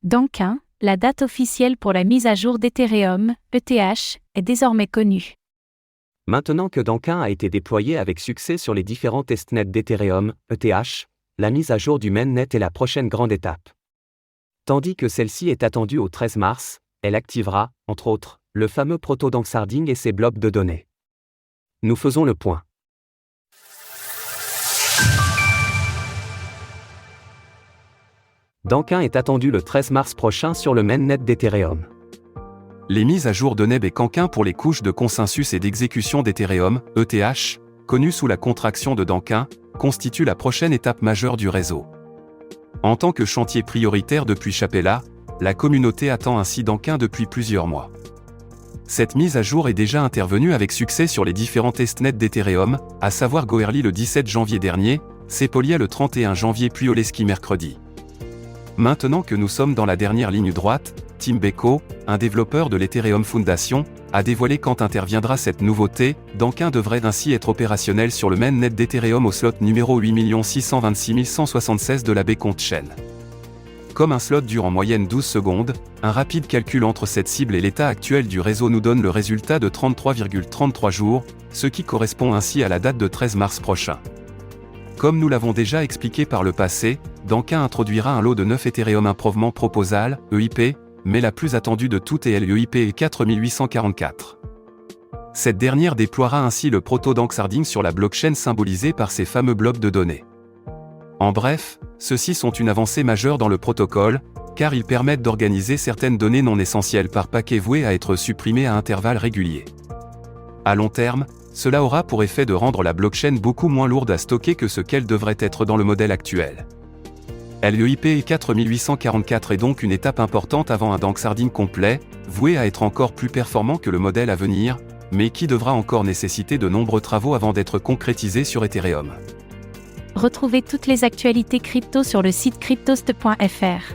Dankin, la date officielle pour la mise à jour d'Ethereum, ETH, est désormais connue. Maintenant que Dankin a été déployé avec succès sur les différents testnets d'Ethereum, ETH, la mise à jour du mainnet est la prochaine grande étape. Tandis que celle-ci est attendue au 13 mars, elle activera, entre autres, le fameux proto-Danksarding et ses blobs de données. Nous faisons le point. Dankin est attendu le 13 mars prochain sur le mainnet d'Ethereum. Les mises à jour de Neb et Canquin pour les couches de consensus et d'exécution d'Ethereum, ETH, connues sous la contraction de Dankin, constituent la prochaine étape majeure du réseau. En tant que chantier prioritaire depuis Chapella, la communauté attend ainsi Dankin depuis plusieurs mois. Cette mise à jour est déjà intervenue avec succès sur les différents testnets d'Ethereum, à savoir Goerli le 17 janvier dernier, Sepolia le 31 janvier puis Oleski mercredi. Maintenant que nous sommes dans la dernière ligne droite, Tim Beko, un développeur de l'Ethereum Foundation, a dévoilé quand interviendra cette nouveauté. Dankin devrait ainsi être opérationnel sur le mainnet d'Ethereum au slot numéro 8 626 176 de la Bcont Chain. Comme un slot dure en moyenne 12 secondes, un rapide calcul entre cette cible et l'état actuel du réseau nous donne le résultat de 33,33 jours, ce qui correspond ainsi à la date de 13 mars prochain. Comme nous l'avons déjà expliqué par le passé, Dankin introduira un lot de 9 Ethereum Improvement Proposal, EIP, mais la plus attendue de toutes est l'EIP 4844. Cette dernière déploiera ainsi le proto-Danksarding sur la blockchain symbolisée par ces fameux blocs de données. En bref, ceux-ci sont une avancée majeure dans le protocole, car ils permettent d'organiser certaines données non essentielles par paquet vouées à être supprimées à intervalles réguliers. À long terme, cela aura pour effet de rendre la blockchain beaucoup moins lourde à stocker que ce qu'elle devrait être dans le modèle actuel. L'EIP 4844 est donc une étape importante avant un Danksarding complet, voué à être encore plus performant que le modèle à venir, mais qui devra encore nécessiter de nombreux travaux avant d'être concrétisé sur Ethereum. Retrouvez toutes les actualités crypto sur le site cryptost.fr.